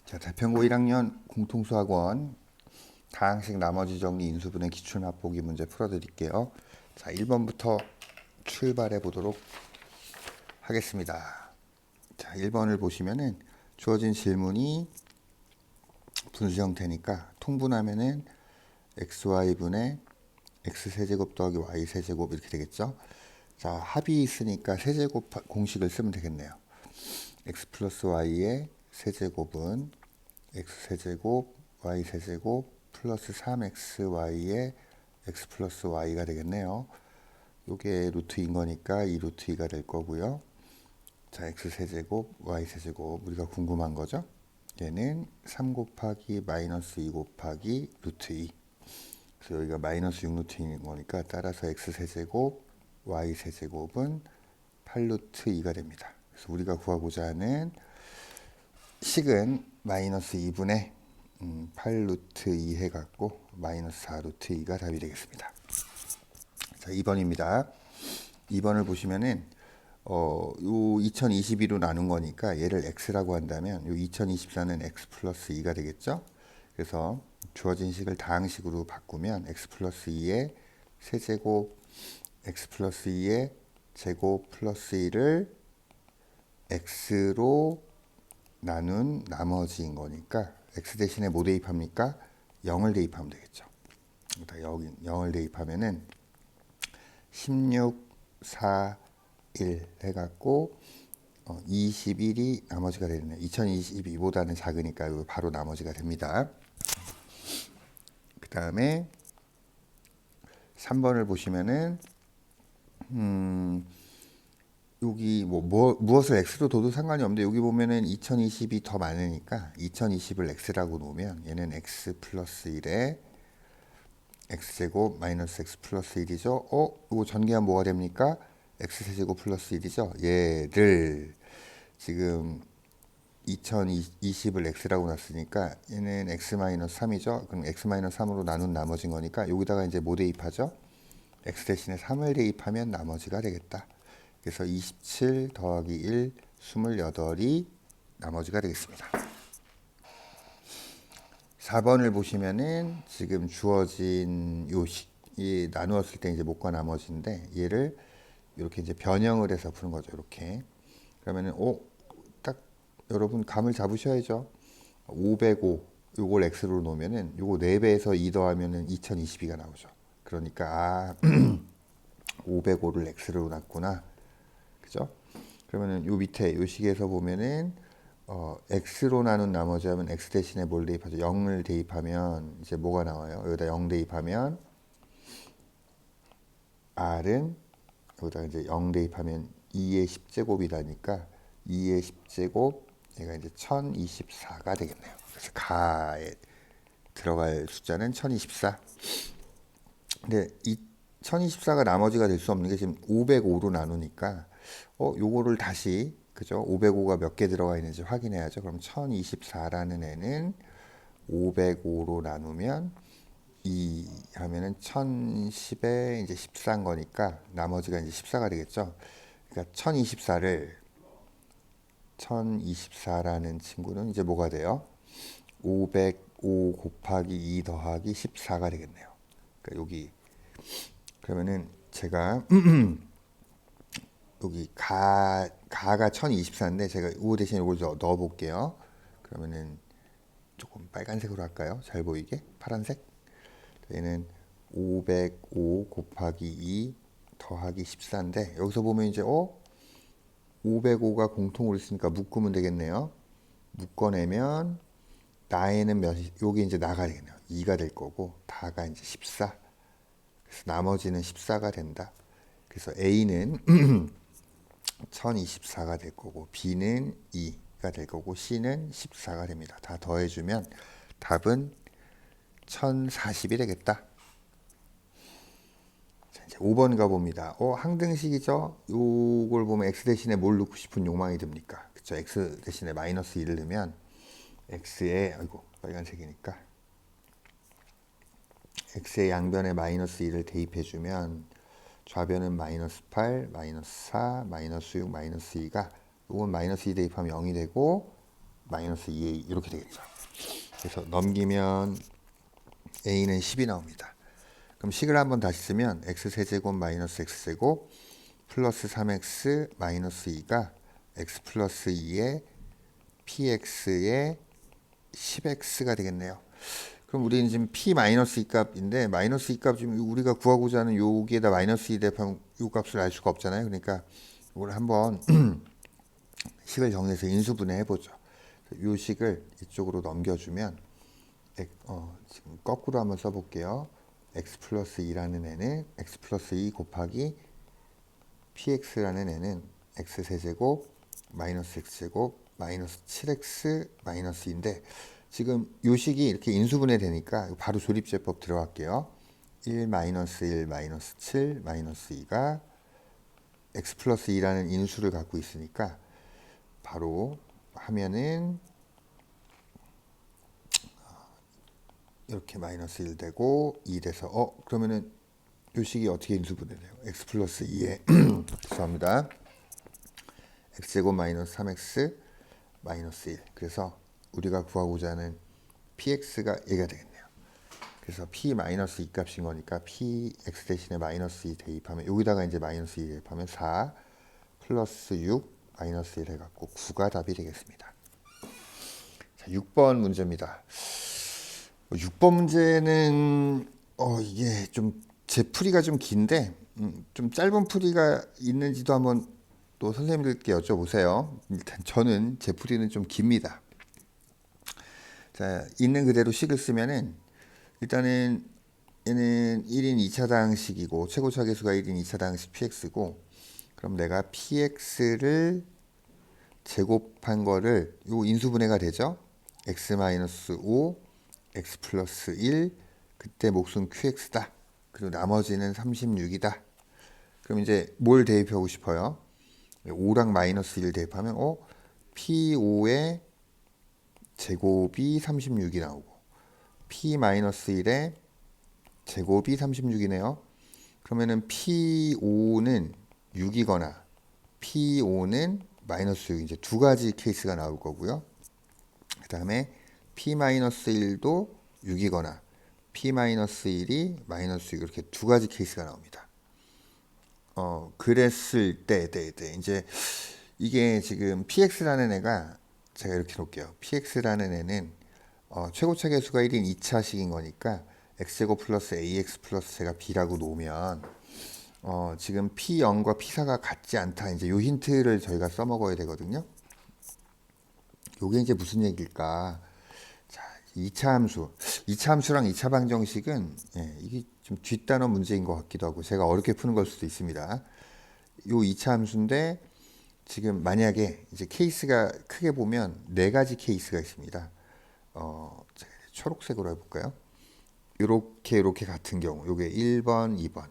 자, 대평고 1학년 공통수학원 다항식 나머지 정리 인수분해 기출 맛보기 문제 풀어드릴게요. 자, 1번부터 출발해 보도록 하겠습니다. 자, 1번을 보시면은 주어진 질문이 분수 형태니까 통분하면은 xy분의 x세제곱 더하기 y세제곱 이렇게 되겠죠. 자, 합이 있으니까 세제곱 공식을 쓰면 되겠네요. x 플러스 y의 세제곱은 x세제곱 y세제곱 플러스 3xy의 x 플러스 y가 되겠네요. 요게 루트인 거니까 이 루트 2가 될 거고요. 자, x세제곱 y세제곱 우리가 궁금한 거죠. 얘는 3 곱하기 마이너스 2 곱하기 루트 2. 그래서 여기가 마이너스 6 루트인 거니까 따라서 x세제곱 y세제곱은 8루트 2가 됩니다. 그래서 우리가 구하고자 하는 식은 마이너스 2분의 8루트 2 해갖고 마이너스 4루트 2가 답이 되겠습니다. 자, 2번입니다. 2번을 보시면은 요 2022로 나눈 거니까 얘를 x라고 한다면 요 2024는 x 플러스 2가 되겠죠. 그래서 주어진 식을 다항식으로 바꾸면 x 플러스 2의 세제곱 x 플러스 2의 제곱 플러스 1을 x로 나눈 나머지인 거니까 x 대신에 뭐 대입합니까? 0을 대입하면 되겠죠. 여기 0을 대입하면은 16, 4, 1 해갖고 21이 나머지가 되네요. 2022보다는 작으니까 바로 나머지가 됩니다. 그 다음에 3번을 보시면은 여기 무엇을 x로 둬도 상관이 없는데 여기 보면은 2020이 더 많으니까 2020을 x라고 놓으면 얘는 x 플러스 1에 x제곱 마이너스 x 플러스 1이죠. 이거 전개하면 뭐가 됩니까? x세제곱 플러스 1이죠. 얘를 지금 2020을 x라고 놨으니까 얘는 x 마이너스 3이죠. 그럼 x 마이너스 3으로 나눈 나머지인 거니까 여기다가 이제 뭐 대입하죠? x 대신에 3을 대입하면 나머지가 되겠다. 그래서 27 더하기 1, 28이 나머지가 되겠습니다. 4번을 보시면은 지금 주어진 요 식이 나누었을 때 이제 못과 나머지인데 얘를 이렇게 이제 변형을 해서 푸는 거죠. 이렇게. 그러면은 딱 여러분 감을 잡으셔야죠. 505 요걸 x로 놓으면은 요거 4배에서 2 더하면은 2022가 나오죠. 그러니까 505를 x로 놨구나. 그죠? 그러면은 요 밑에 요 식에서 보면은 x로 나눈 나머지 하면 x 대신에 뭘 대입하죠? 0을 대입하면 이제 뭐가 나와요? 여기다 0 대입하면 r은 여기다 이제 0 대입하면 2의 10제곱이다니까 2의 10제곱 얘가 이제 1024가 되겠네요. 그래서 가에 들어갈 숫자는 1024. 근데 이 1024가 나머지가 될 수 없는 게 지금 505로 나누니까 요거를 다시 그죠? 505가 몇 개 들어가 있는지 확인해야죠. 그럼 1024라는 애는 505로 나누면 2 하면은 1010에 이제 14인 거니까 나머지가 이제 14가 되겠죠. 그러니까 1024라는 친구는 이제 뭐가 돼요? 505 곱하기 2 더하기 14가 되겠네요. 그러니까 여기 그러면은 제가 여기 가가 1024인데 제가 우 대신 이걸 넣어 볼게요. 그러면은 조금 빨간색으로 할까요? 잘 보이게 파란색. 얘는 505 곱하기 2 더하기 14인데 여기서 보면 이제 505가 공통으로 있으니까 묶으면 되겠네요. 묶어내면 나에는 여기 이제 나가 되겠네요. 2가 될 거고 다가 이제 14. 그래서 나머지는 14가 된다. 그래서 A는 1024가 될 거고 B는 2가 될 거고 C는 14가 됩니다. 다 더해주면 답은 1040이 되겠다. 자, 이제 5번 가봅니다. 항등식이죠. 요걸 보면 x 대신에 뭘 넣고 싶은 욕망이 듭니까? 그쵸? x 대신에 마이너스 1을 넣으면 x에 아이고 빨간색이니까 x의 양변에 마이너스 1을 대입해주면 좌변은 마이너스 8, 마이너스 4, 마이너스 6, 마이너스 2가 이건 마이너스 2 대입하면 0이 되고 마이너스 2a 이렇게 되겠죠. 그래서 넘기면 a는 10이 나옵니다. 그럼 식을 한번 다시 쓰면 x세제곱 마이너스 x제곱 플러스 3x 마이너스 2가 x 플러스 2의 px의 10x가 되겠네요. 그럼 우리는 지금 p 마이너스 2 값인데 마이너스 2 값 지금 우리가 구하고자 하는 여기에다 마이너스 2 대입하면 이 값을 알 수가 없잖아요. 그러니까 이걸 한번 식을 정리해서 인수분해 해보죠. 이 식을 이쪽으로 넘겨주면 지금 거꾸로 한번 써볼게요. x 플러스 2라는 애는 x 플러스 2 곱하기 px라는 애는 x세제곱 마이너스 x제곱 마이너스 7x 마이너스 2인데 지금 요 식이 이렇게 인수분해 되니까 바로 조립제법 들어갈게요. 1 마이너스 1 마이너스 7 마이너스 2가 x 플러스 2라는 인수를 갖고 있으니까 바로 하면은 이렇게 마이너스 1 되고 2 돼서 그러면은 요 식이 어떻게 인수분해돼요? x 플러스 2에 죄송합니다. x제곱 마이너스 3x 마이너스 1 그래서 우리가 구하고자 하는 px가 얘가 되겠네요. 그래서 p 마이너스 2 값인 거니까 px 대신에 마이너스 2 대입하면 여기다가 이제 마이너스 2 대입하면 4 플러스 6 마이너스 1 해갖고 9가 답이 되겠습니다. 자, 6번 문제입니다. 6번 문제는 이게 좀 제 풀이가 좀 긴데 좀 짧은 풀이가 있는지도 한번 또 선생님들께 여쭤보세요. 일단 저는 제 풀이는 좀 깁니다. 자, 있는 그대로 식을 쓰면은 일단은 얘는 1인 2차당식이고 최고차 계수가 1인 2차당식 px고 그럼 내가 px를 제곱한 거를 요 인수분해가 되죠. x-5 x 플러스 1 그때 몫은 qx다. 그리고 나머지는 36이다. 그럼 이제 뭘 대입하고 싶어요? 5랑 마이너스 1 대입하면 p5의 제곱이 36이 나오고 p-1의 제곱이 36이네요. 그러면은 p5는 6이거나 p5는 마이너스 6 이제 두 가지 케이스가 나올 거고요. 그 다음에 p-1도 6이거나 p-1이 마이너스 6 이렇게 두 가지 케이스가 나옵니다. 그랬을 때 이제 이게 지금 px라는 애가 제가 이렇게 놓을게요. px라는 애는 최고차 계수가 1인 2차식인 거니까 x제곱 플러스 ax 플러스 제가 b라고 놓으면 지금 p0과 p4가 같지 않다. 이제 요 힌트를 저희가 써먹어야 되거든요. 요게 이제 무슨 얘기일까? 자, 2차 함수랑 2차 방정식은 이게 좀 뒷단어 문제인 것 같기도 하고 제가 어렵게 푸는 걸 수도 있습니다. 요 2차 함수인데 지금 만약에 이제 케이스가 크게 보면 네 가지 케이스가 있습니다. 초록색으로 해볼까요? 이렇게 같은 경우, 요게 1번, 2번,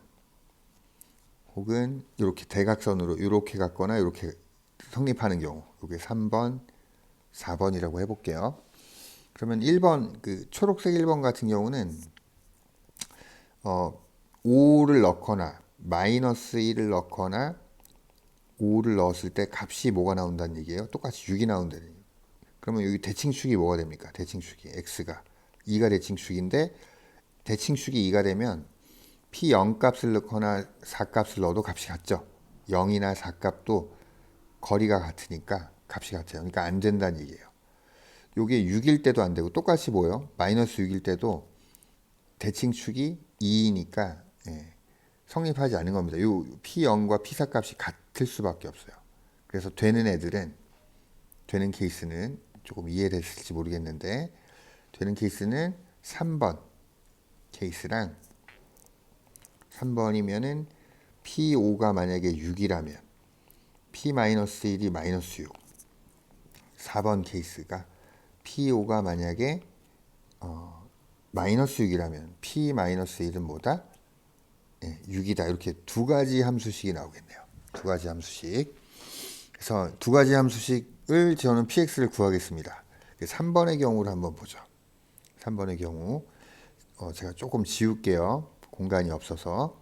혹은 이렇게 대각선으로 이렇게 같거나 이렇게 성립하는 경우, 요게 3번, 4번이라고 해볼게요. 그러면 1번, 그 초록색 1번 같은 경우는 5를 넣거나 마이너스 1을 넣거나 5를 넣었을 때 값이 뭐가 나온다는 얘기예요? 똑같이 6이 나온다는 얘기예요. 그러면 여기 대칭축이 뭐가 됩니까? 대칭축이 x가 2가 대칭축인데 대칭축이 2가 되면 p0 값을 넣거나 4 값을 넣어도 값이 같죠. 0이나 4 값도 거리가 같으니까 값이 같아요. 그러니까 안 된다는 얘기예요. 요게 6일 때도 안 되고 똑같이 뭐예요? 마이너스 6일 때도 대칭축이 2이니까 성립하지 않은 겁니다. 요 p0과 p4 값이 같을 수밖에 없어요. 그래서 되는 케이스는 조금 이해됐을지 모르겠는데 되는 케이스는 3번 케이스랑 3번이면은 p5가 만약에 6이라면 p-1이 마이너스 6 4번 케이스가 p5가 만약에 마이너스 6이라면 p-1은 뭐다? 6이다. 이렇게 두 가지 함수식이 나오겠네요. 두 가지 함수식. 그래서 두 가지 함수식을 저는 px를 구하겠습니다. 3번의 경우를 한번 보죠. 3번의 경우 제가 조금 지울게요. 공간이 없어서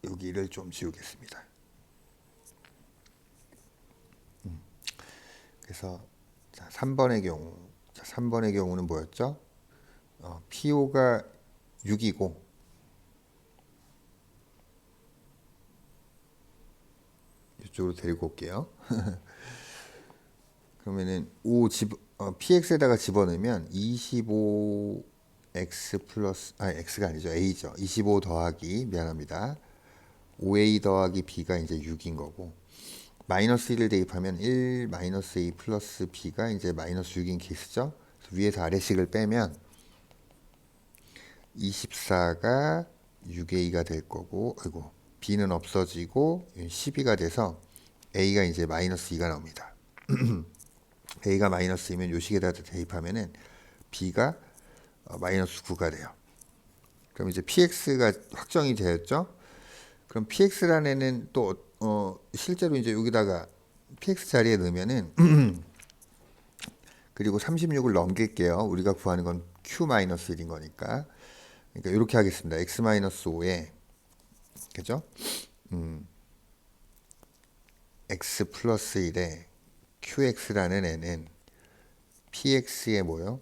여기를 좀 지우겠습니다. 그래서 자, 3번의 경우, 자, 3번의 경우는 뭐였죠? PO가 6이고 이쪽으로 데리고 올게요. 그러면은 PX에다가 집어넣으면 25X 플러스 X가 아니죠. A죠. 25 더하기 미안합니다. 5A 더하기 B가 이제 6인 거고 마이너스 1을 대입하면 1 마이너스 A 플러스 B가 이제 마이너스 6인 케이스죠. 위에서 아래식을 빼면 24가 6A가 될 거고 아이고 B는 없어지고 12가 돼서 A가 이제 마이너스 2가 나옵니다. A가 마이너스 2면 요식에다 대입하면은 B가 마이너스 9가 돼요. 그럼 이제 PX가 확정이 되었죠? 그럼 PX라는 애는 또 실제로 이제 여기다가 PX 자리에 넣으면은 그리고 36을 넘길게요. 우리가 구하는 건 Q-1인 거니까. 그러니까 이렇게 하겠습니다. X-5에 그죠? X 플러스 1에 QX라는 애는 PX의 뭐요?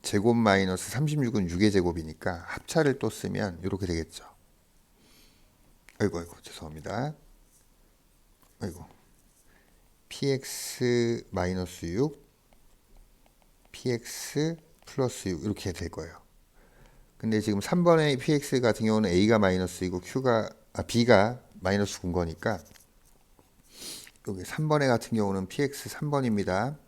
제곱 마이너스 36은 6의 제곱이니까 합차를 또 쓰면 이렇게 되겠죠. 아이고 죄송합니다. 아이고 PX 마이너스 6 PX 플러스 6 이렇게 될 거예요. 근데 지금 3번의 PX 같은 경우는 A가 마이너스이고 B가 마이너스 9인 거니까 여기 3번의 같은 경우는 PX 3번입니다.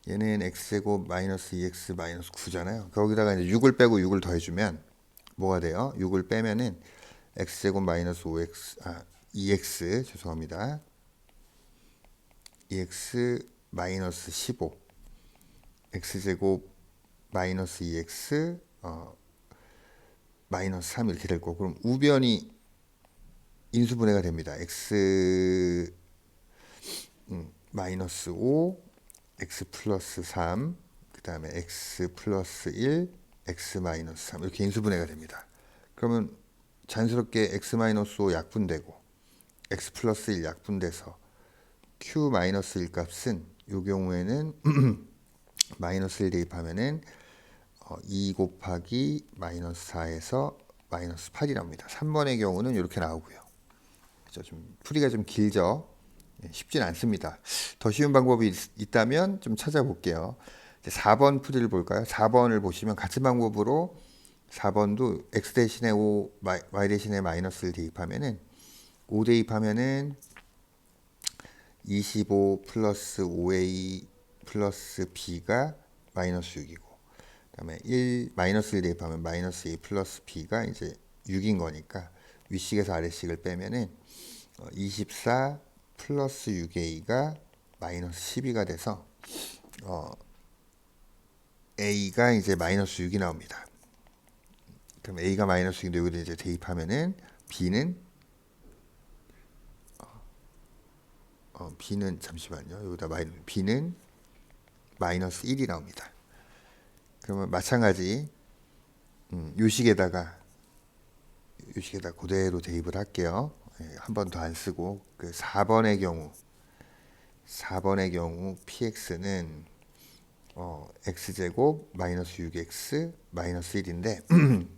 얘는 X제곱 마이너스 2X 마이너스 9잖아요. 거기다가 이제 6을 빼고 6을 더해주면 뭐가 돼요? 6을 빼면은 X제곱 마이너스 2X 죄송합니다. 2X 마이너스 15 X제곱 마이너스 2X 마이너스 3 이렇게 될 거고 그럼 우변이 인수분해가 됩니다. X 마이너스 5 X 플러스 3 그 다음에 X 플러스 1 X 마이너스 3 이렇게 인수분해가 됩니다. 그러면 자연스럽게 X 마이너스 5 약분되고 X 플러스 1 약분돼서 Q 마이너스 1 값은 이 경우에는 마이너스 1 대입하면은 2 곱하기 마이너스 4에서 마이너스 8이 나옵니다. 3번의 경우는 이렇게 나오고요. 그렇죠? 좀 풀이가 좀 길죠. 쉽진 않습니다. 더 쉬운 방법이 있다면 좀 찾아볼게요. 이제 4번 풀이를 볼까요? 4번을 보시면 같은 방법으로 4번도 x 대신에 5, y 대신에 마이너스를 대입하면은 5 대입하면은 25 플러스 5a 플러스 b가 마이너스 6이고 그다음에 1 마이너스를 대입하면 마이너스 a 플러스 b가 이제 6인 거니까 윗식에서 아래식을 빼면은 24 플러스 6a가 마이너스 12가 돼서 a가 이제 마이너스 6이 나옵니다. 그럼 a가 마이너스 6인데 여기다 이제 대입하면은 b는 잠시만요. 여기다 b는 마이너스 1이 나옵니다. 그러면 마찬가지 요식에다가 그대로 대입을 할게요. 한 번 더 안 쓰고 그 4번의 경우 px는 x제곱 마이너스 6x 마이너스 1인데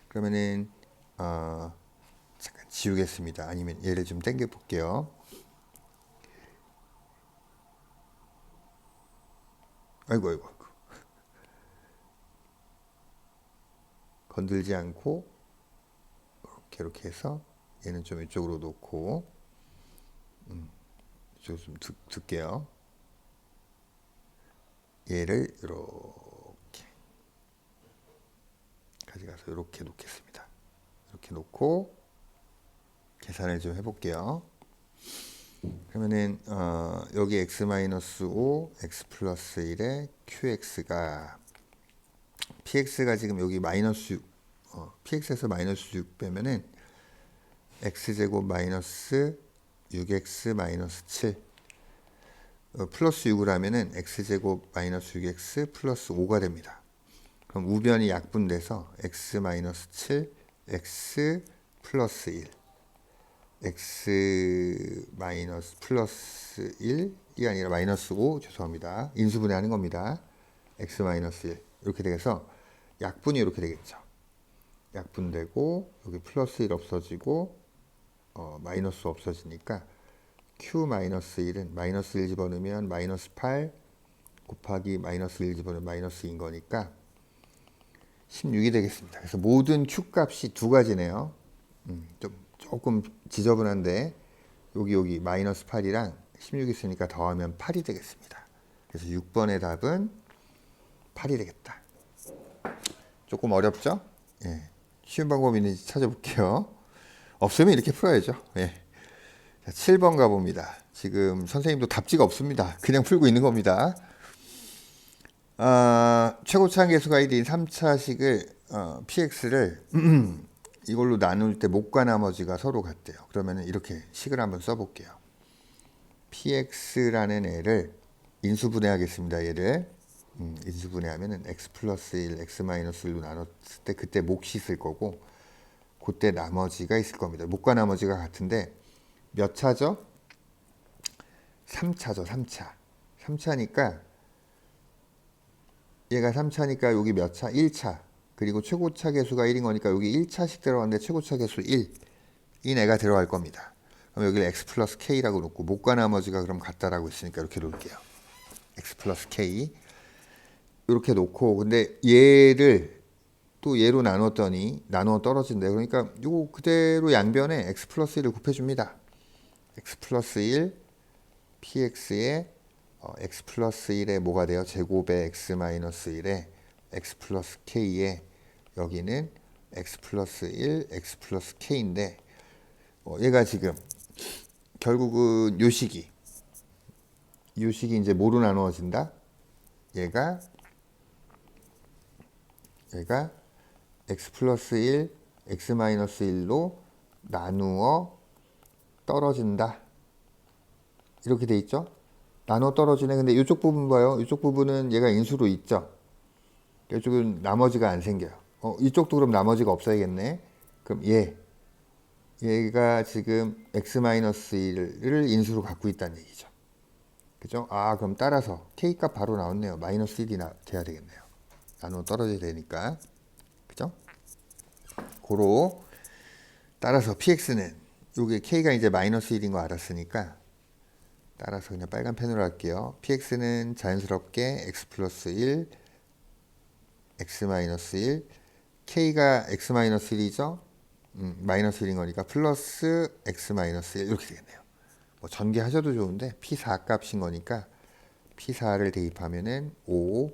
그러면은 잠깐 지우겠습니다. 아니면 얘를 좀 당겨 볼게요. 아이고 건들지 않고 이렇게 해서 얘는 좀 이쪽으로 놓고 이쪽으로 좀 둘게요. 얘를 이렇게 가져가서 이렇게 놓겠습니다. 이렇게 놓고 계산을 좀 해볼게요. 그러면은 여기 x-5 x 플러스 1에 qx가 px가 지금 여기 마이너스 6 px에서 마이너스 6 빼면은 x제곱 마이너스 6x 마이너스 7 플러스 6을 하면은 x제곱 마이너스 6x 플러스 5가 됩니다. 그럼 우변이 약분돼서 x 마이너스 7 x 플러스 1 x 마이너스 플러스 1 1이 아니라 마이너스고 죄송합니다. 인수분해하는 겁니다. x 마이너스 1 이렇게 되겠어. 약분이 이렇게 되겠죠. 약분되고 여기 플러스 1 없어지고 마이너스 없어지니까 q 마이너스 1은 마이너스 1 집어넣으면 마이너스 8 곱하기 마이너스 1 집어넣으면 마이너스 2인 거니까 16이 되겠습니다. 그래서 모든 q 값이 두 가지네요. 조금 지저분한데 여기 마이너스 8이랑 16 있으니까 더하면 8이 되겠습니다. 그래서 6번의 답은 8이 되겠다. 조금 어렵죠? 예. 쉬운 방법이 있는지 찾아볼게요. 없으면 이렇게 풀어야죠. 예. 자, 7번 가봅니다. 지금 선생님도 답지가 없습니다. 그냥 풀고 있는 겁니다. 최고차 계수가 1인 3차식을 px를 이걸로 나눌 때 목과 나머지가 서로 같대요. 그러면 이렇게 식을 한번 써볼게요. px라는 애를 인수분해하겠습니다. 얘를 인수분해하면은 x 플러스 1, x 마이너스 1로 나눴을 때 그때 몫이 있을 거고 그때 나머지가 있을 겁니다. 목과 나머지가 같은데 몇 차죠? 3차죠. 3차. 3차니까 얘가 3차니까 여기 몇 차? 1차. 그리고 최고차 계수가 1인 거니까 여기 1차씩 들어갔는데 최고차 계수 1. 이 애가 들어갈 겁니다. 그럼 여기를 x 플러스 k라고 놓고 목과 나머지가 그럼 같다라고 했으니까 이렇게 놓을게요. x 플러스 k. 이렇게 놓고 근데 얘를 또 얘로 나눴더니 나누어 떨어진대. 그러니까 이거 그대로 양변에 x 플러스 1을 곱해줍니다. x 플러스 1 px에 x 플러스 1에 뭐가 돼요? 제곱에 x 마이너스 1에 x 플러스 k에 여기는 x 플러스 1 x 플러스 k인데 얘가 지금 결국은 요 식이 이제 뭐로 나누어진다? 얘가 x 플러스 1, x 마이너스 1로 나누어 떨어진다. 이렇게 돼 있죠? 나누어 떨어지네. 근데 이쪽 부분 봐요. 이쪽 부분은 얘가 인수로 있죠? 이쪽은 나머지가 안 생겨요. 이쪽도 그럼 나머지가 없어야겠네. 그럼 얘가 지금 x 마이너스 1을 인수로 갖고 있다는 얘기죠. 그죠? 그럼 따라서 k값 바로 나왔네요. 마이너스 1이 돼야 되겠네요. 나누어 떨어져야 되니까. 그죠? 고로 따라서 px는 요게 k가 이제 마이너스 1인 거 알았으니까 따라서 그냥 빨간 펜으로 할게요. px는 자연스럽게 x 플러스 1 x 마이너스 1 k가 x 마이너스 1이죠? 마이너스 1인 거니까 플러스 x 마이너스 1 이렇게 되겠네요. 뭐 전개하셔도 좋은데 p4 값인 거니까 p4를 대입하면은 5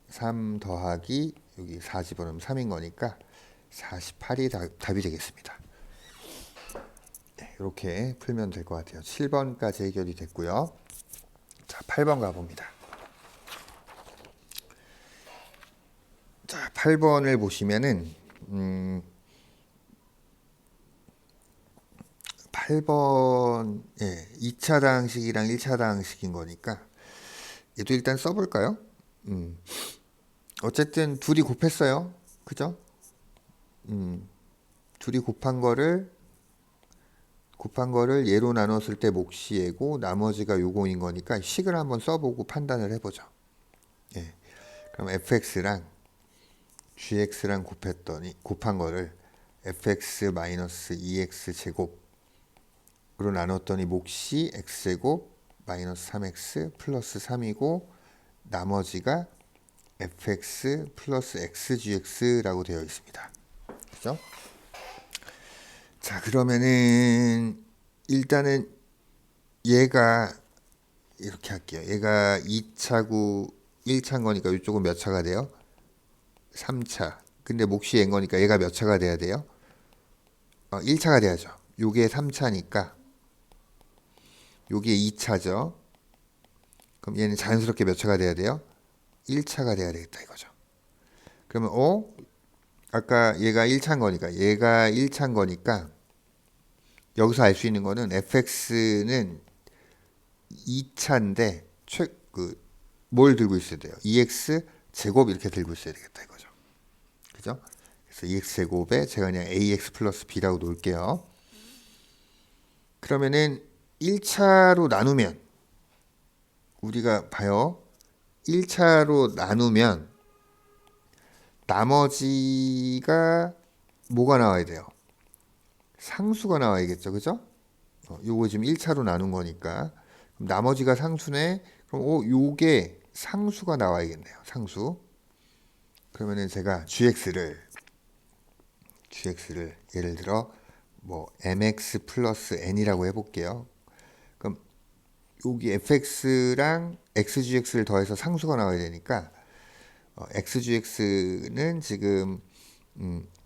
3 더하기 여기 4 집어넣으면 3인 거니까 48이 답이 되겠습니다. 네, 이렇게 풀면 될 것 같아요. 7번까지 해결이 됐고요. 자, 8번 가봅니다. 자, 8번을 보시면은 8번 2차 당식이랑 1차 당식인 거니까 얘도 일단 써볼까요? 어쨌든 둘이 곱했어요. 그죠? 둘이 곱한 거를 얘로 나눴을 때 몫이 얘고 나머지가 요거인 거니까 식을 한번 써보고 판단을 해보죠. 예. 그럼 fx랑 gx랑 곱한 거를 fx 마이너스 2x 제곱으로 나눴더니 몫이 x제곱 마이너스 3x 플러스 3이고 나머지가 fx 플러스 xgx라고 되어 있습니다. 그죠? 자, 그러면은 일단은 얘가 이렇게 할게요. 얘가 2차고 1차인 거니까 이쪽은 몇 차가 돼요? 3차. 근데 몫이 얘인 거니까 얘가 몇 차가 돼야 돼요? 1차가 돼야죠. 요게 3차니까 요게 2차죠. 그럼 얘는 자연스럽게 몇 차가 돼야 돼요? 1차가 돼야 되겠다 이거죠. 그러면 아까 얘가 1차인 거니까 여기서 알 수 있는 거는 fx는 2차인데 뭘 들고 있어야 돼요? 2x 제곱 이렇게 들고 있어야 되겠다 이거죠. 그죠? 그래서 2x 제곱에 제가 그냥 ax 플러스 b라고 놓을게요. 그러면은 1차로 나누면 우리가 봐요. 1차로 나누면 나머지가 뭐가 나와야 돼요? 상수가 나와야겠죠. 그죠? 요거 지금 1차로 나눈 거니까. 그럼 나머지가 상수네. 그럼 요게 상수가 나와야겠네요. 상수. 그러면은 제가 gx를 예를 들어 뭐 mx 플러스 n이라고 해볼게요. 그럼 여기 fx랑 xgx를 더해서 상수가 나와야 되니까 xgx는 지금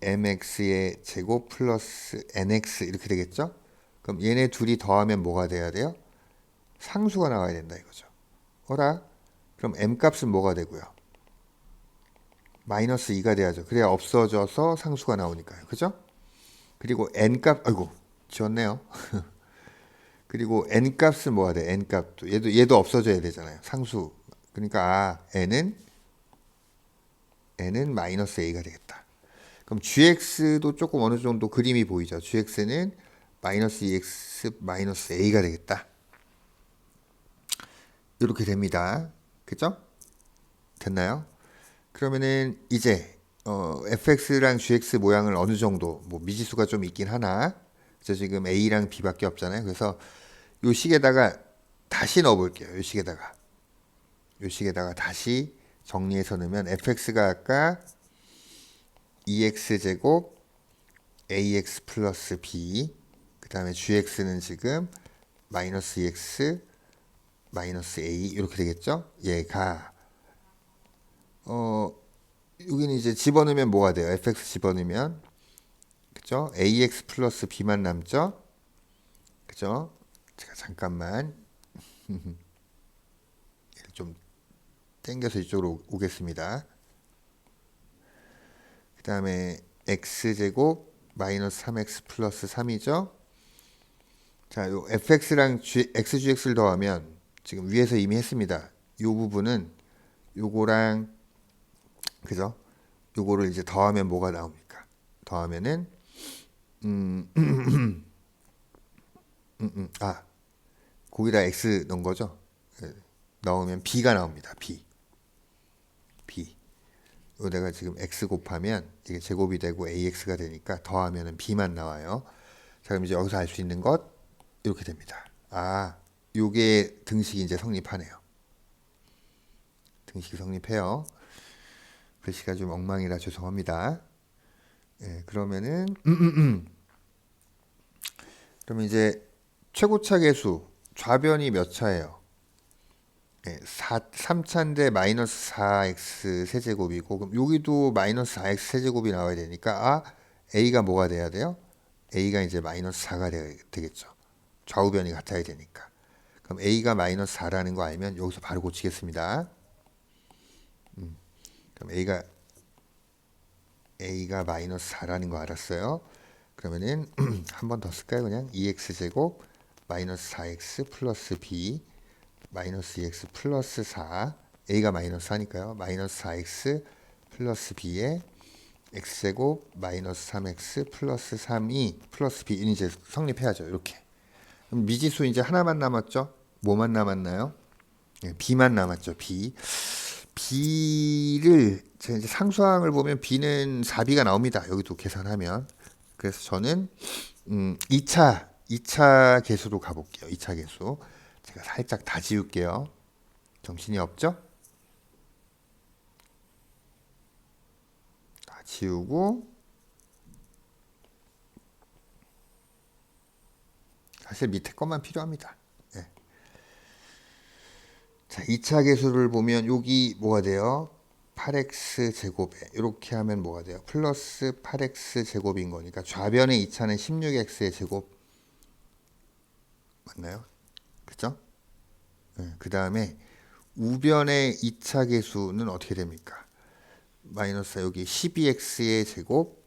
mx의 제곱 플러스 nx 이렇게 되겠죠? 그럼 얘네 둘이 더하면 뭐가 돼야 돼요? 상수가 나와야 된다 이거죠. 어라? 그럼 m 값은 뭐가 되고요? 마이너스 2가 돼야죠. 그래야 없어져서 상수가 나오니까요. 그죠? 그리고 n 값, 아이고, 지웠네요. 그리고 n 값은 뭐가 돼? n 값도 얘도 없어져야 되잖아요. 상수. 그러니까 n은 마이너스 a가 되겠다. 그럼 gx도 조금 어느 정도 그림이 보이죠. gx는 마이너스 2x 마이너스 a가 되겠다. 이렇게 됩니다. 그죠? 됐나요? 그러면은 이제 fx랑 gx 모양을 어느 정도 뭐 미지수가 좀 있긴 하나 그래서 지금 a랑 b밖에 없잖아요. 그래서 요 식에다가 다시 넣어볼게요. 요 식에다가 다시 정리해서 넣으면 fx가 아까 2x제곱 ax 플러스 b 그 다음에 gx는 지금 마이너스 2x 마이너스 a 이렇게 되겠죠. 얘가 여기는 이제 집어넣으면 뭐가 돼요? fx 집어넣으면 그죠? ax 플러스 b만 남죠? 그죠? 제가 잠깐만 얘를 좀 당겨서 이쪽으로 오겠습니다. 그 다음에 x제곱 마이너스 3x 플러스 3이죠? 자, 요 fx랑 xgx를 더하면 지금 위에서 이미 했습니다. 요 부분은 요거랑 그죠? 요거를 이제 더하면 뭐가 나옵니까? 더하면은 거기다 x 넣은 거죠? 넣으면 b가 나옵니다. b. 요 내가 지금 x 곱하면 이게 제곱이 되고 ax가 되니까 더하면은 b만 나와요. 자, 그럼 이제 여기서 알 수 있는 것 이렇게 됩니다. 요게 등식이 이제 성립하네요. 등식이 성립해요. 글씨가 좀 엉망이라 죄송합니다. 예, 그러면은 그러면 이제 최고차 계수 좌변이 몇 차예요? 예, 3차인데 마이너스 4x 세제곱이고 그럼 여기도 마이너스 4x 세제곱이 나와야 되니까 a가 뭐가 돼야 돼요? a가 이제 마이너스 4가 되겠죠. 좌우변이 같아야 되니까. 그럼 a가 마이너스 4라는 거 알면 여기서 바로 고치겠습니다. 그럼 a가 마이너스 4라는 거 알았어요. 그러면은 한 번 더 쓸까요? 그냥 2x제곱 마이너스 4x 플러스 b 마이너스 2x 플러스 4 a가 마이너스 4니까요. 마이너스 4x 플러스 b에 x제곱 마이너스 3x 플러스 3이 플러스 b는 이제 성립해야죠. 이렇게. 그럼 미지수 이제 하나만 남았죠? 뭐만 남았나요? 네, b만 남았죠. b를 제가 이제 상수항을 보면 b는 4b가 나옵니다. 여기도 계산하면. 그래서 저는 2차 계수로 가볼게요. 2차 계수. 제가 살짝 다 지울게요. 정신이 없죠? 다 지우고 사실 밑에 것만 필요합니다. 네. 자, 2차 계수를 보면 여기 뭐가 돼요? 8x 제곱에 이렇게 하면 뭐가 돼요? 플러스 8x 제곱인 거니까 좌변의 2차는 16x의 제곱 맞나요? 그죠? 네, 그 다음에 우변의 2차 계수는 어떻게 됩니까? 마이너스 여기 12x의 제곱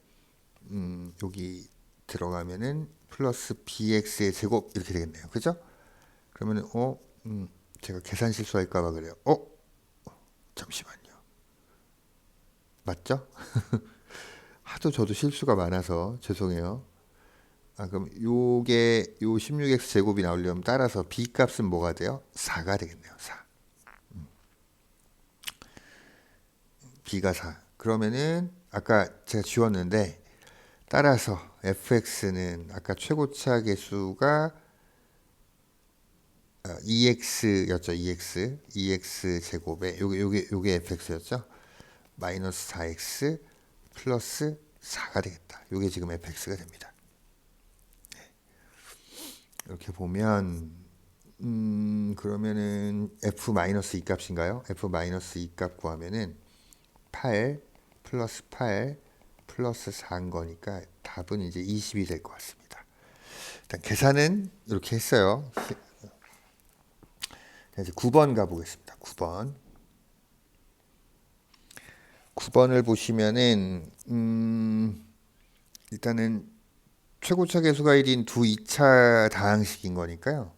여기 들어가면은 플러스 bx의 제곱 이렇게 되겠네요. 그죠? 그러면은 제가 계산 실수할까 봐 그래요. 잠시만요. 맞죠? 하도 저도 실수가 많아서 죄송해요. 그럼 요게 요 16x 제곱이 나오려면 따라서 b 값은 뭐가 돼요? 4가 되겠네요. 4. b가 4. 그러면은 아까 제가 지웠는데 따라서 fx는 아까 최고차 계수가 2x였죠. 2x 제곱에 요게 fx였죠. 마이너스 4x 플러스 4가 되겠다. 요게 지금 fx가 됩니다. 이렇게 보면 그러면은 f-2 값인가요? f-2 값 구하면은 8 플러스 8 플러스 4인 거니까 답은 이제 20이 될 것 같습니다. 일단 계산은 이렇게 했어요. 이제 9번 가보겠습니다. 9번을 보시면은 일단은 최고차 계수가 1인 두 2차 다항식인 거니까요.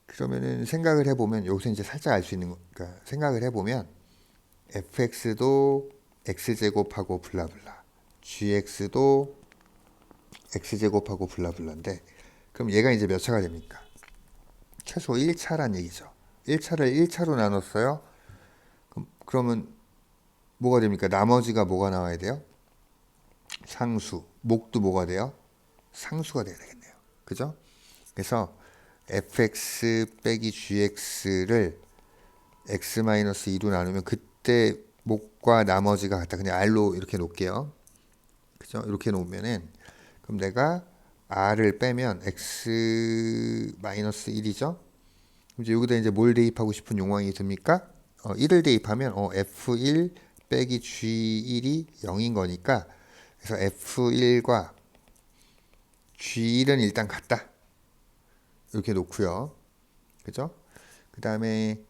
그러면은 생각을 해보면 여기서 이제 살짝 알 수 있는 거니까 생각을 해보면 fx도 x제곱하고 블라블라 gx도 x제곱하고 블라블라인데 그럼 얘가 이제 몇 차가 됩니까? 최소 1차란 얘기죠. 1차를 1차로 나눴어요. 그러면 뭐가 됩니까? 나머지가 뭐가 나와야 돼요? 상수. 목도 뭐가 돼요? 상수가 돼야 되겠네요. 그죠? 그래서 fx 빼기 gx를 x-2로 나누면 그때 목과 나머지가 같다. 그냥 r로 이렇게 놓을게요. 그죠? 이렇게 놓으면은 그럼 내가 r을 빼면 x-1이죠? 이제 여기다 이제 뭘 대입하고 싶은 욕망이 듭니까? 1을 대입하면 f1 빼기 g1이 0인 거니까 그래서 f1과 g1은 일단 같다. 이렇게 놓고요. 그죠? 그 다음에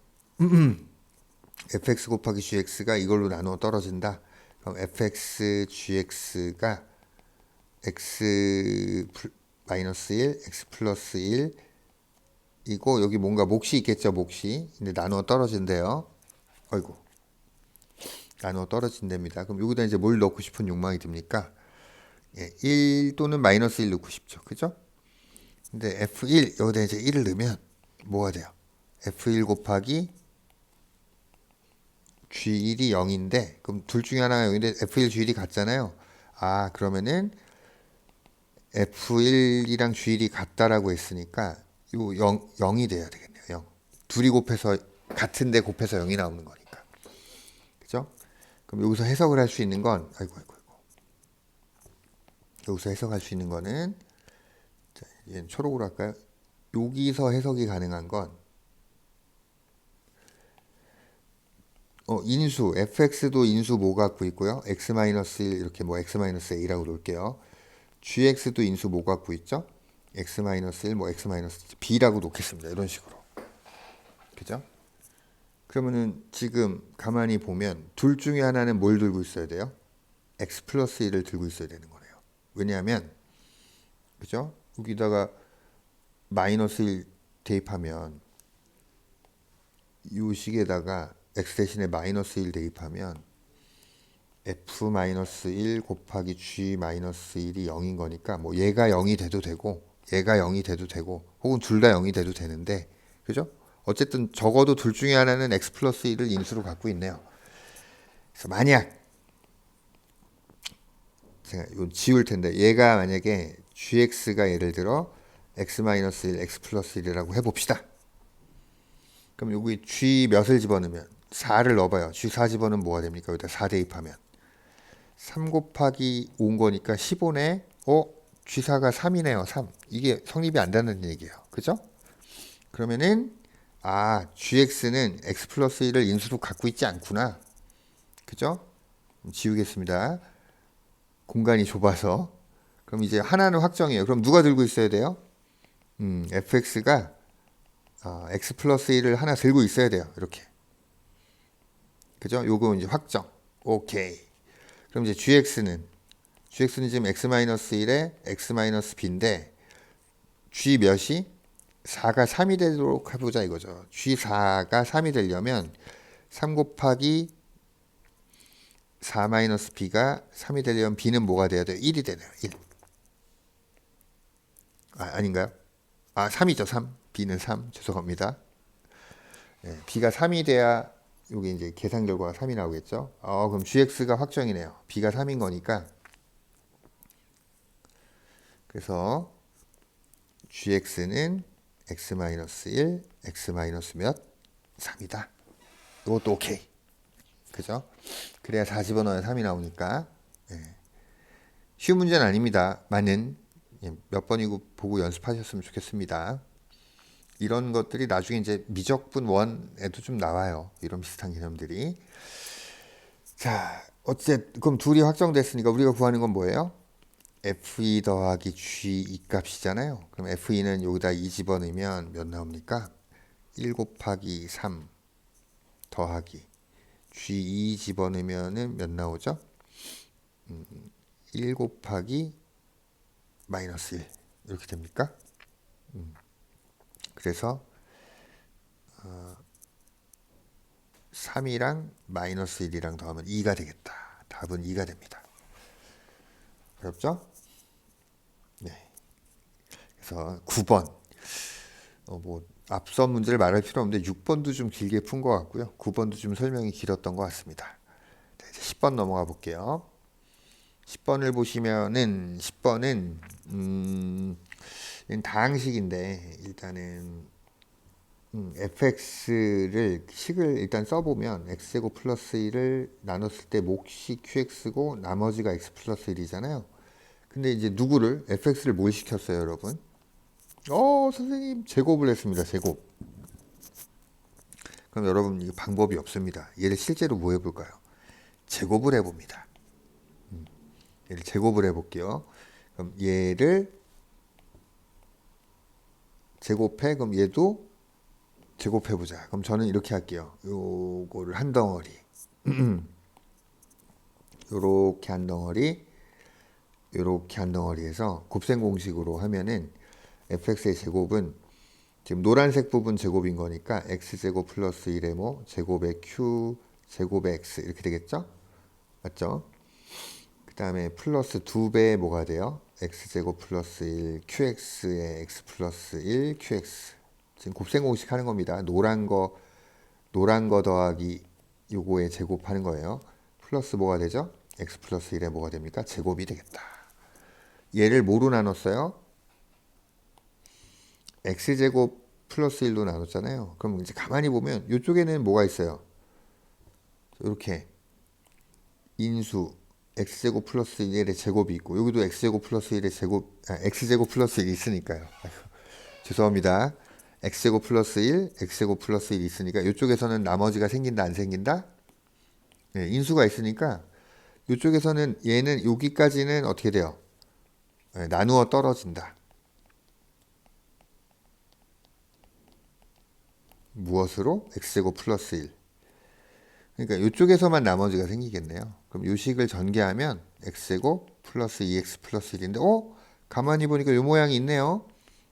fx 곱하기 gx가 이걸로 나누어 떨어진다. 그럼 fx gx가 x 마이너스 1, x 플러스 1 이고 여기 뭔가 몫이 있겠죠. 몫이. 근데 나누어 떨어진대요. 아이고. 나누어 떨어진답니다. 그럼 여기다 이제 뭘 넣고 싶은 욕망이 듭니까? 1 또는 마이너스 1 넣고 싶죠. 그죠? 근데 F1 여기다 이제 1을 넣으면 뭐가 돼요? F1 곱하기 G1이 0인데 그럼 둘 중에 하나가 0인데 F1, G1이 같잖아요. 아 그러면은 F1이랑 G1이 같다라고 했으니까 요 0이 돼야 되겠네요. 0. 둘이 곱해서 같은데 곱해서 0이 나오는 거니까. 그죠? 그럼 여기서 해석을 할 수 있는 건 아이고. 여기서 해석할 수 있는 거는 자, 얘는 초록으로 할까요? 여기서 해석이 가능한 건 인수 fx도 인수 뭐 갖고 있고요. x-1 이렇게 뭐 x-a라고 놓을게요. gx도 인수 뭐 갖고 있죠? x-1 뭐 x-b라고 놓겠습니다. 이런 식으로. 그죠? 그러면은 지금 가만히 보면 둘 중에 하나는 뭘 들고 있어야 돼요? x 플러스 1을 들고 있어야 되는 거네요. 왜냐하면 그죠? 여기다가 마이너스 1 대입하면 이 식에다가 x 대신에 마이너스 1 대입하면 f-1 곱하기 g-1이 0인 거니까 뭐 얘가 0이 돼도 되고 얘가 0이 돼도 되고 혹은 둘 다 0이 돼도 되는데 그죠? 어쨌든 적어도 둘 중에 하나는 x 플러스 1을 인수로 갖고 있네요. 그래서 만약 제가 이건 지울 텐데 얘가 만약에 gx가 예를 들어 x-1, x 플러스 1이라고 해봅시다. 그럼 여기 g 몇을 집어넣으면 4를 넣어봐요. g 4 집어넣으면 뭐가 됩니까? 여기다 4 대입하면 3 곱하기 5인 거니까 15네. g4가 3이네요. 3. 이게 성립이 안 되는 얘기예요. 그죠? 그러면은 gx는 x 플러스 1을 인수로 갖고 있지 않구나. 그죠? 지우겠습니다. 공간이 좁아서. 그럼 이제 하나는 확정이에요. 그럼 누가 들고 있어야 돼요? fx가 x 플러스 1을 하나 들고 있어야 돼요. 이렇게. 그죠? 요거 이제 확정. 오케이. 그럼 이제 gx는 지금 x-1에 x-b인데 g 몇이 4가 3이 되도록 해보자 이거죠. g4가 3이 되려면 3 곱하기 4-b가 3이 되려면 b는 뭐가 돼야 돼요? 1이 되네요. 1. 아닌가요? 3이죠. 3. b는 3. 죄송합니다. 네, b가 3이 돼야 여기 이제 계산 결과가 3이 나오겠죠. 그럼 gx가 확정이네요. b가 3인 거니까. 그래서 gx는 x-1, x- 몇? 3이다. 이것도 오케이. 그죠? 그래야 4 집어넣어야 3이 나오니까. 예. 쉬운 문제는 아닙니다. 많은 몇 번이고 보고 연습하셨으면 좋겠습니다. 이런 것들이 나중에 이제 미적분 원에도 좀 나와요. 이런 비슷한 개념들이. 자, 그럼 둘이 확정됐으니까 우리가 구하는 건 뭐예요? F2 더하기 G2 값이잖아요. 그럼 F2는 여기다 2 집어넣으면 몇 나옵니까? 1 곱하기 3 더하기 G2 집어넣으면 몇 나오죠? 1 곱하기 마이너스 1 이렇게 됩니까? 그래서 3이랑 마이너스 1이랑 더하면 2가 되겠다. 답은 2가 됩니다. 어렵죠? 네. 그래서 9번. 뭐 앞선 문제를 말할 필요 없는데 6번도 좀 길게 푼 것 같고요. 9번도 좀 설명이 길었던 것 같습니다. 네, 이제 10번 넘어가 볼게요. 10번을 보시면은 10번은 다항식인데 일단은 fx를 식을 일단 써보면 x제곱 플러스 1을 나눴을 때 몫이 qx고 나머지가 x 플러스 1이잖아요. 근데 이제 누구를 fx를 뭘 시켰어요, 여러분? 선생님 제곱을 했습니다. 제곱. 그럼 여러분 이 방법이 없습니다. 얘를 실제로 뭐 해볼까요? 제곱을 해봅니다. 얘를 제곱을 해볼게요. 그럼 얘를 제곱해. 그럼 얘도 제곱해보자. 그럼 저는 이렇게 할게요. 요거를 한 덩어리. 요렇게 한 덩어리. 요렇게 한 덩어리에서 곱셈 공식으로 하면은 fx의 제곱은 지금 노란색 부분 제곱인 거니까 x제곱 플러스 1의 뭐 제곱의 q 제곱의 x 이렇게 되겠죠? 맞죠? 그 다음에 플러스 2배의 뭐가 돼요? x제곱 플러스 1 qx의 x 플러스 1 qx 지금 곱셈 공식 하는 겁니다. 노란 거 더하기 요거의 제곱하는 거예요. 플러스 뭐가 되죠? x 플러스 1의 뭐가 됩니까? 제곱이 되겠다. 얘를 뭐로 나눴어요? x제곱 플러스 1로 나눴잖아요. 그럼 이제 가만히 보면 이쪽에는 뭐가 있어요? 이렇게 인수 x제곱 플러스 1의 제곱이 있고 여기도 x제곱 플러스 1의 제곱 x제곱 플러스 1이 있으니까요. 죄송합니다. x제곱 플러스 1, x제곱 플러스 1이 있으니까 이쪽에서는 나머지가 생긴다 안 생긴다? 네, 인수가 있으니까 이쪽에서는 얘는 여기까지는 어떻게 돼요? 네, 나누어 떨어진다. 무엇으로? x제곱 플러스 1. 그러니까 이쪽에서만 나머지가 생기겠네요. 그럼 이 식을 전개하면 x제곱 플러스 2x 플러스 1인데 가만히 보니까 이 모양이 있네요.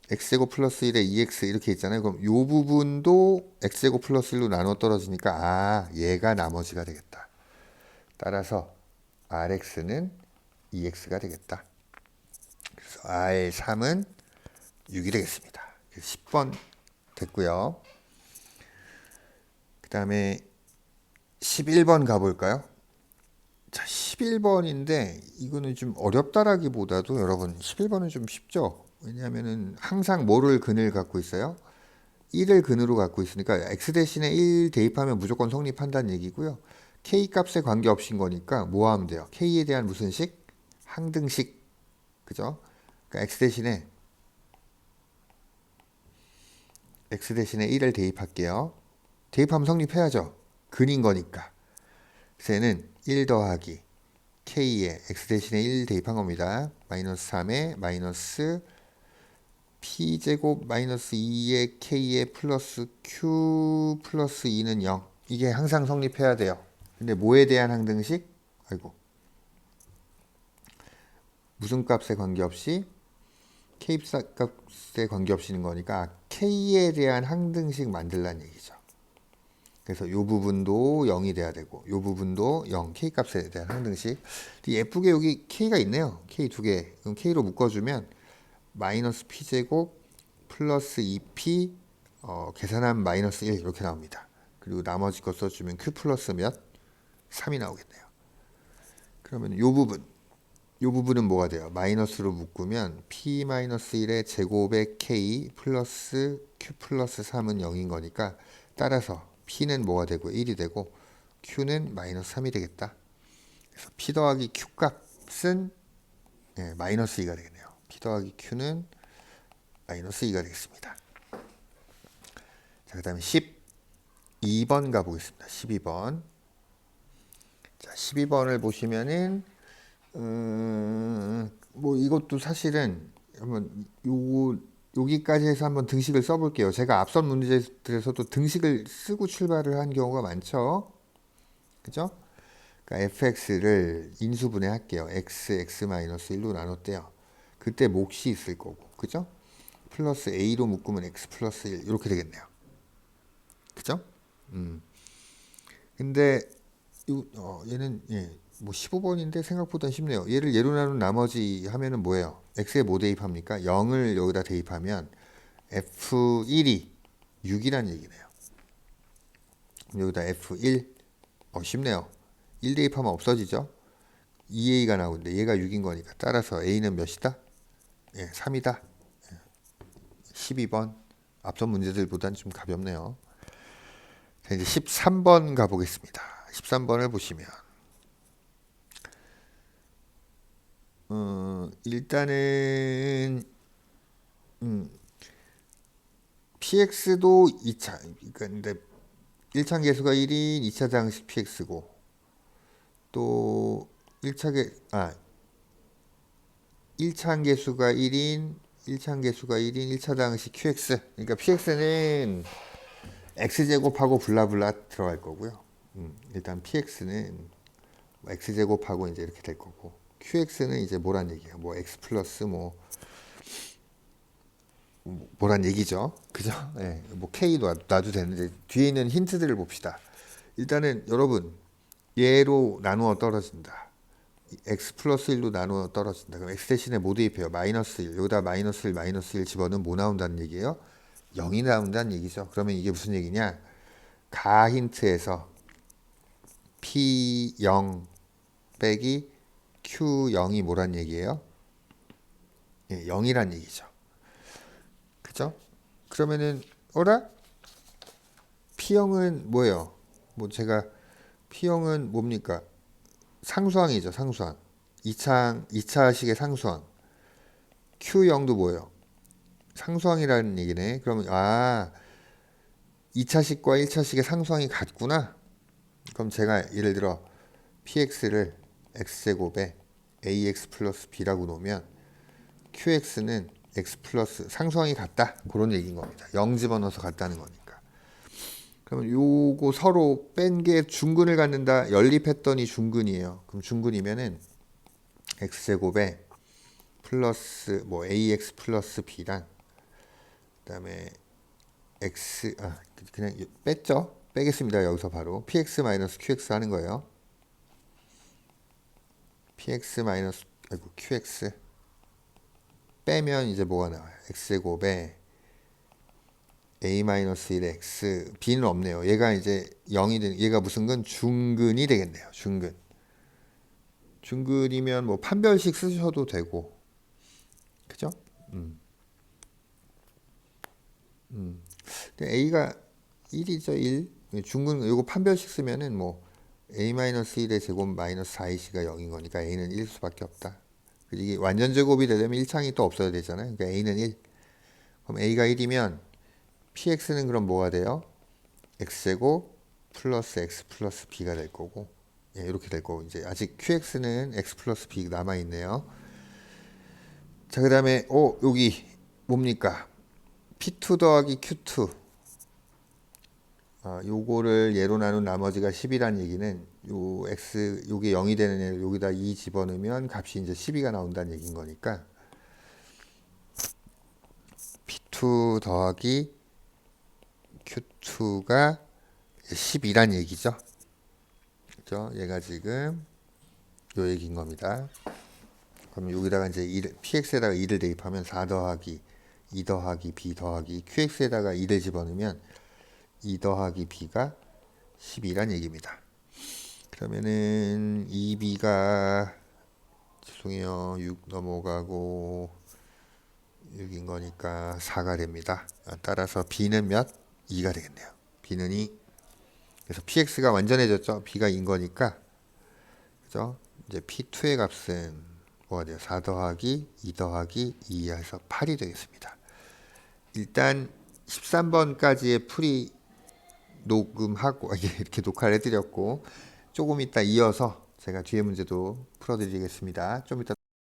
x제곱 플러스 1에 2x 이렇게 있잖아요. 그럼 이 부분도 x제곱 플러스 1로 나눠 떨어지니까 얘가 나머지가 되겠다. 따라서 rx는 2x가 되겠다. 그래서 r의 3은 6이 되겠습니다. 10번 됐고요. 그 다음에 11번 가볼까요? 자, 11번인데 이거는 좀 어렵다라기보다도 여러분 11번은 좀 쉽죠. 왜냐하면은 항상 뭐를 근을 갖고 있어요? 1을 근으로 갖고 있으니까 x 대신에 1 대입하면 무조건 성립한다는 얘기고요. k 값에 관계없인 거니까 뭐 하면 돼요? k에 대한 무슨 식? 항등식. 그죠? 그러니까 x 대신에 1을 대입할게요. 대입하면 성립해야죠. 근인 거니까. 그래서 얘는 1 더하기 k에 x 대신에 1 대입한 겁니다. 마이너스 3에 마이너스 p제곱 마이너스 2의 k에 플러스 q 플러스 2는 0. 이게 항상 성립해야 돼요. 근데 뭐에 대한 항등식? 아이고. 무슨 값에 관계없이 k 값에 관계없이는 거니까 k에 대한 항등식 만들라는 얘기죠. 그래서 이 부분도 0이 돼야 되고 이 부분도 0, k 값에 대한 항등식. 예쁘게 여기 k가 있네요. k 두 개. 그럼 k로 묶어주면 마이너스 p제곱 플러스 2p 계산하면 마이너스 1 이렇게 나옵니다. 그리고 나머지 거 써주면 q 플러스 몇? 3이 나오겠네요. 그러면 요 부분은 뭐가 돼요? 마이너스로 묶으면 p-1의 제곱의 k 플러스 q 플러스 3은 0인 거니까 따라서 p는 뭐가 되고 1이 되고 q는 마이너스 3이 되겠다. 그래서 p 더하기 q 값은 마이너스 2가 되겠네요. p 더하기 q는 마이너스 2가 되겠습니다. 자, 그 다음에 12번 가보겠습니다. 12번. 자, 12번을 보시면은 뭐 이것도 사실은 한번 여기까지 해서 한번 등식을 써볼게요. 제가 앞선 문제들에서도 등식을 쓰고 출발을 한 경우가 많죠. 그죠? 그러니까 fx를 인수분해 할게요. x-1로 나눴대요. 그때 몫이 있을 거고, 그죠? 플러스 a로 묶으면 x 플러스 1 이렇게 되겠네요. 그죠? 근데 얘는 뭐 15번인데 생각보다 쉽네요. 얘를 예로 나눈 나머지 하면은 뭐예요? x에 뭐 대입합니까? 0을 여기다 대입하면 f1이 6이란 얘기네요. 여기다 f1 쉽네요. 1 대입하면 없어지죠. 2a가 나오는데 얘가 6인 거니까 따라서 a는 몇이다? 3이다. 12번 앞선 문제들보다는 좀 가볍네요. 자, 이제 13번 가보겠습니다. 13번을 보시면 일단은 px도 2차 그러니까 근데 1차 계수가 1인 2차 장식 px고 또 1차 계수가 1인 1차 장식 qx 그러니까 px는 x제곱하고 블라블라 들어갈 거고요. 일단 px는 x제곱하고 이제 이렇게 될 거고 qx는 이제 뭐란 얘기예요? 뭐 x 플러스 뭐란 얘기죠. 그죠? 뭐 k도 놔도 되는데 뒤에 있는 힌트들을 봅시다. 일단은 여러분 얘로 나누어 떨어진다. x 플러스 1로 나누어 떨어진다. 그럼 x 대신에 뭐 대입해요? 마이너스 1. 여기다 마이너스 1, 마이너스 1 집어넣으면 뭐 나온다는 얘기예요? 0이 나온다는 얘기죠. 그러면 이게 무슨 얘기냐? 가 힌트에서 P0 빼기 Q0이 뭐란 얘기예요? 0이란 얘기죠. 그죠? 그러면은 어라? P0은 뭐예요? 뭐 제가 P0은 뭡니까? 상수항이죠. 상수항. 2차식의 상수항. Q0도 뭐예요? 상수항이라는 얘기네. 그러면 2차식과 1차식의 상수항이 같구나. 그럼 제가 예를 들어 px를 x제곱에 ax 플러스 b라고 놓으면 qx는 x 플러스 상수항이 같다. 그런 얘기인 겁니다. 0 집어넣어서 같다는 거니까. 그러면 요거 서로 뺀 게 중근을 갖는다. 연립했더니 중근이에요. 그럼 중근이면은 x제곱에 플러스 뭐 ax 플러스 b랑 그다음에 x 그냥 뺐죠. 빼겠습니다. 여기서 바로 px 마이너스 qx 하는 거예요. px 마이너스 qx 빼면 이제 뭐가 나와요? x제곱에 a 마이너스 1의 x b는 없네요. 얘가 이제 0이 되는 얘가 무슨 근? 중근이 되겠네요. 중근이면 뭐 판별식 쓰셔도 되고 그죠? 근데 a가 1이죠. 1 중근 요거 판별식 쓰면은 뭐 a-1의 제곱 마이너스 4ac가 0인 거니까 a는 1일 수밖에 없다. 이게 완전 제곱이 되려면 1창이 또 없어야 되잖아요. 그러니까 a는 1. 그럼 a가 1이면 px는 그럼 뭐가 돼요? x제곱 플러스 x 플러스 b가 될 거고 이렇게 될 거고 이제 아직 qx는 x 플러스 b 남아 있네요. 자, 그 다음에 여기 뭡니까? p2 더하기 q2 요거를 예로 나눈 나머지가 10이란 얘기는 요 x 요게 0이 되는 애를 여기다 2 집어넣으면 값이 이제 12가 나온다는 얘기인 거니까 p2 더하기 q2가 12란 얘기죠. 그죠? 얘가 지금 요 얘기인 겁니다. 그럼 여기다가 이제 px에다가 2를 대입하면 4 더하기 2 더하기 b 더하기 qx에다가 2를 집어넣으면 2 더하기 b가 12란 얘기입니다. 그러면은 2b가 죄송해요. 6 넘어가고 6인 거니까 4가 됩니다. 따라서 b는 몇? 2가 되겠네요. b는 2. 그래서 px가 완전해졌죠. b가 2인 거니까. 그죠? 이제 p2의 값은 뭐가 돼요? 4 더하기 2 더하기 2 해서 8이 되겠습니다. 일단 13번까지의 풀이 녹음하고 이렇게 녹화를 해드렸고 조금 이따 이어서 제가 뒤에 문제도 풀어드리겠습니다. 좀 이따